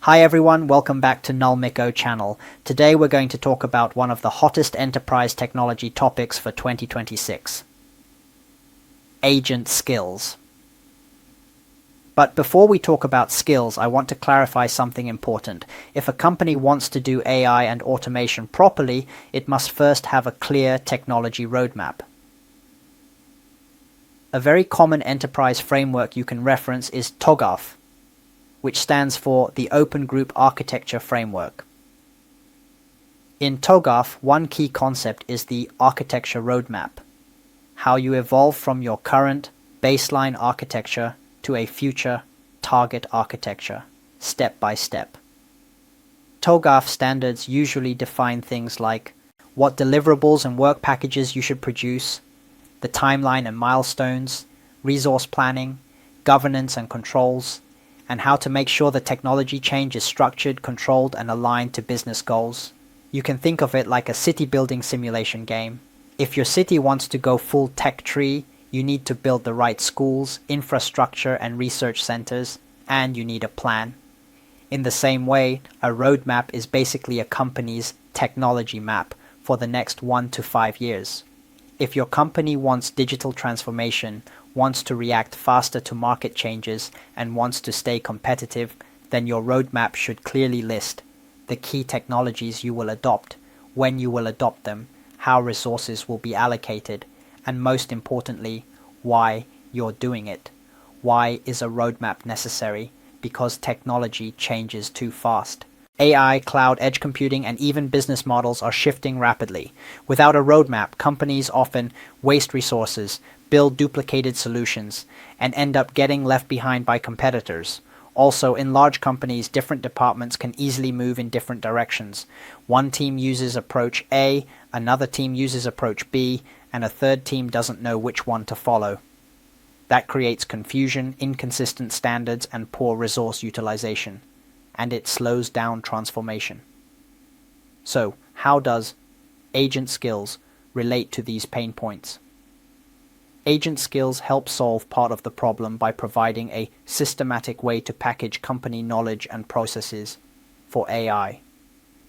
Hi everyone, welcome back to NullMico channel. Today we're going to talk about one of the hottest enterprise technology topics for 2026. Agent skills. But before we talk about skills, I want to clarify something important. If a company wants to do AI and automation properly, it must first have a clear technology roadmap. A very common enterprise framework you can reference is TOGAF, which stands for the Open Group Architecture Framework. In TOGAF, one key concept is the architecture roadmap, how you evolve from your current baseline architecture to a future target architecture, step by step. TOGAF standards usually define things like what deliverables and work packages you should produce, the timeline and milestones, resource planning, governance and controls, and how to make sure the technology change is structured, controlled, and aligned to business goals. You can think of it like a city building simulation game. If your city wants to go full tech tree, you need to build the right schools, infrastructure, and research centers, and you need a plan. In the same way, a roadmap is basically a company's technology map for the next 1 to 5 years. If your company wants digital transformation, wants to react faster to market changes, and wants to stay competitive, then your roadmap should clearly list the key technologies you will adopt, when you will adopt them, how resources will be allocated, and most importantly, why you're doing it. Why is a roadmap necessary? Because technology changes too fast. AI, cloud, edge computing, and even business models are shifting rapidly. Without a roadmap, companies often waste resources, build duplicated solutions, and end up getting left behind by competitors. Also, in large companies, different departments can easily move in different directions. One team uses approach A, another team uses approach B, and a third team doesn't know which one to follow. That creates confusion, inconsistent standards, and poor resource utilization, and it slows down transformation. So, how does agent skills relate to these pain points? Agent skills help solve part of the problem by providing a systematic way to package company knowledge and processes for AI.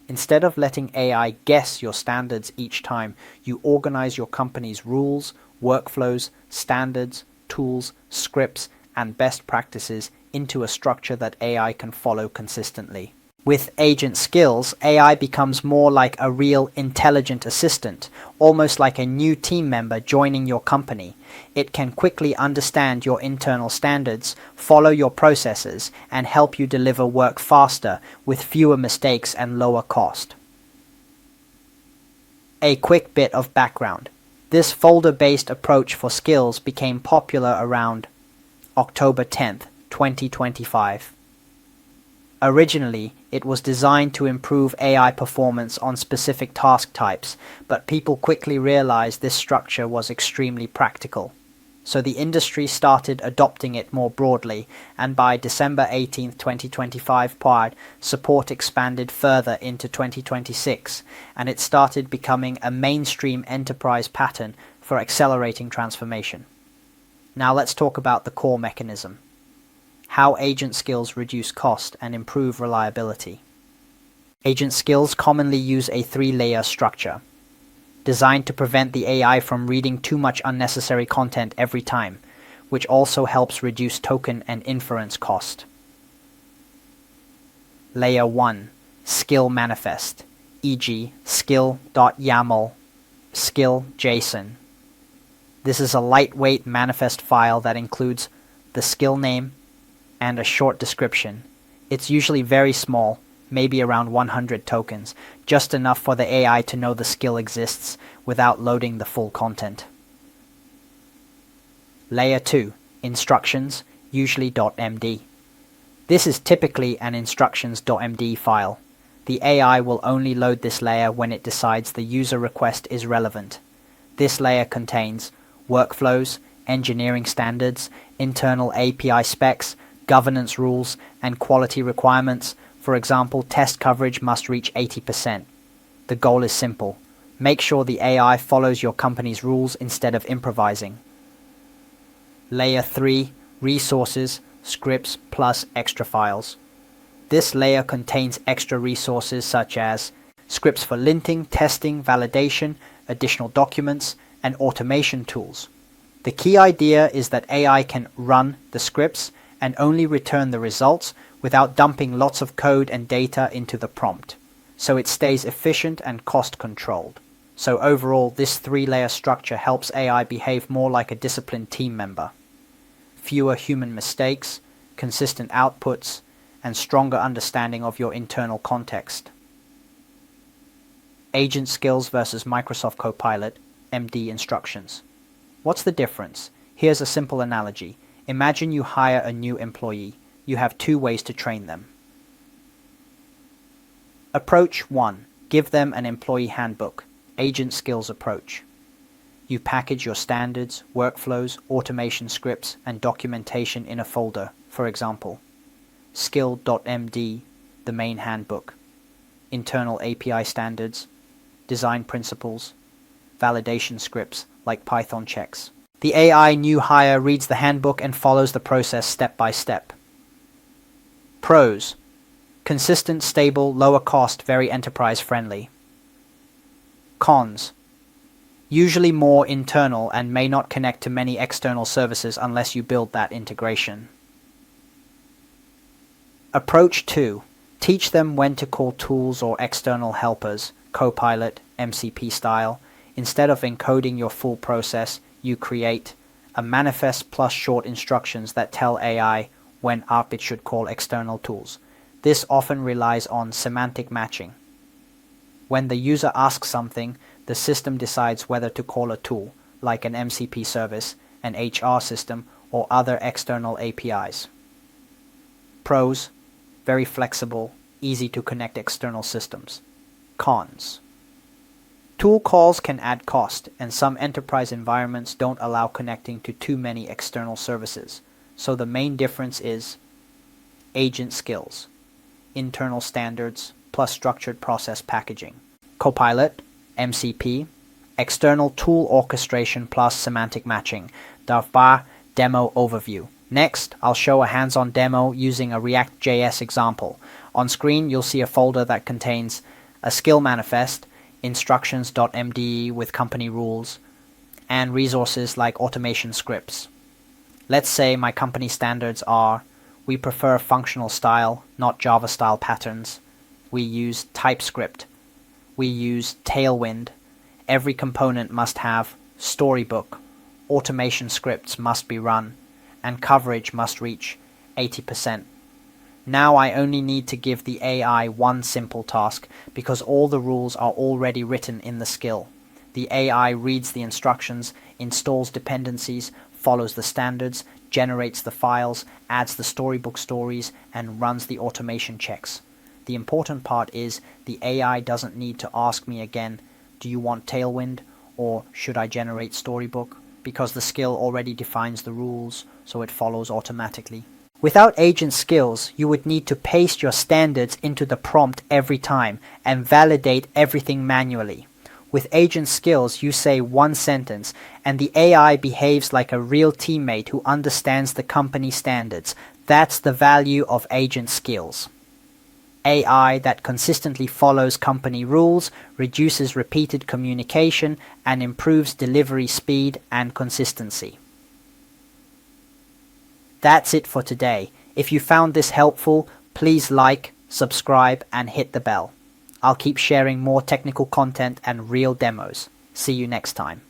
Instead of letting AI guess your standards each time, you organize your company's rules, workflows, standards, tools, scripts, and best practices into a structure that AI can follow consistently. With agent skills, AI becomes more like a real intelligent assistant, almost like a new team member joining your company. It can quickly understand your internal standards, follow your processes, and help you deliver work faster with fewer mistakes and lower cost. A quick bit of background. This folder-based approach for skills became popular around October 10th, 2025. Originally, it was designed to improve AI performance on specific task types, but people quickly realized this structure was extremely practical. So the industry started adopting it more broadly, and by December 18, 2025 support expanded further into 2026, and it started becoming a mainstream enterprise pattern for accelerating transformation. Now let's talk about the core mechanism. How agent skills reduce cost and improve reliability. Agent skills commonly use a 3-layer structure, designed to prevent the AI from reading too much unnecessary content every time, which also helps reduce token and inference cost. Layer 1. Skill manifest, e.g. skill.yaml, skill.json. This is a lightweight manifest file that includes the skill name and a short description. It's usually very small, maybe around 100 tokens, just enough for the AI to know the skill exists without loading the full content. Layer 2. Instructions, usually .md. This is typically an instructions.md file. The AI will only load this layer when it decides the user request is relevant. This layer contains workflows, engineering standards, internal API specs, governance rules, and quality requirements. For example, test coverage must reach 80%. The goal is simple. Make sure the AI follows your company's rules instead of improvising. Layer 3. Resources, scripts plus extra files. This layer contains extra resources such as scripts for linting, testing, validation, additional documents, and automation tools. The key idea is that AI can run the scripts and only return the results without dumping lots of code and data into the prompt, so it stays efficient and cost-controlled. So overall, this three-layer structure helps AI behave more like a disciplined team member. Fewer human mistakes, consistent outputs, and stronger understanding of your internal context. Agent skills versus Microsoft Copilot, MD instructions. What's the difference? Here's a simple analogy. Imagine you hire a new employee. You have two ways to train them. Approach 1. Give them an employee handbook, agent skills approach. You package your standards, workflows, automation scripts, and documentation in a folder, for example, skill.md, the main handbook, internal API standards, design principles, validation scripts like Python checks. The AI new hire reads the handbook and follows the process step by step. Pros: consistent, stable, lower cost, very enterprise friendly. Cons: usually more internal and may not connect to many external services unless you build that integration. Approach 2. Teach them when to call tools or external helpers, Copilot, MCP-style. Instead of encoding your full process, you create a manifest plus short instructions that tell AI when up it should call external tools. This often relies on semantic matching. When the user asks something, the system decides whether to call a tool, like an MCP service, an HR system, or other external APIs. Pros: very flexible, easy to connect external systems. Cons: tool calls can add cost, and some enterprise environments don't allow connecting to too many external services. So the main difference is agent skills, internal standards, plus structured process packaging. Copilot, MCP, external tool orchestration plus semantic matching. Darfbar demo overview. Next, I'll show a hands-on demo using a React.js example. On screen, you'll see a folder that contains a skill manifest, instructions.md with company rules, and resources like automation scripts. Let's say my company standards are: we prefer functional style, not Java style patterns. We use TypeScript. We use Tailwind. Every component must have storybook. Automation scripts must be run, and coverage must reach 80%. Now I only need to give the AI one simple task because all the rules are already written in the skill. The AI reads the instructions, installs dependencies, follows the standards, generates the files, adds the storybook stories, and runs the automation checks. The important part is the AI doesn't need to ask me again, do you want Tailwind or should I generate storybook? Because the skill already defines the rules, so it follows automatically. Without agent skills, you would need to paste your standards into the prompt every time and validate everything manually. With agent skills, you say one sentence and the AI behaves like a real teammate who understands the company standards. That's the value of agent skills. AI that consistently follows company rules, reduces repeated communication, and improves delivery speed and consistency. That's it for today. If you found this helpful, please like, subscribe, and hit the bell. I'll keep sharing more technical content and real demos. See you next time.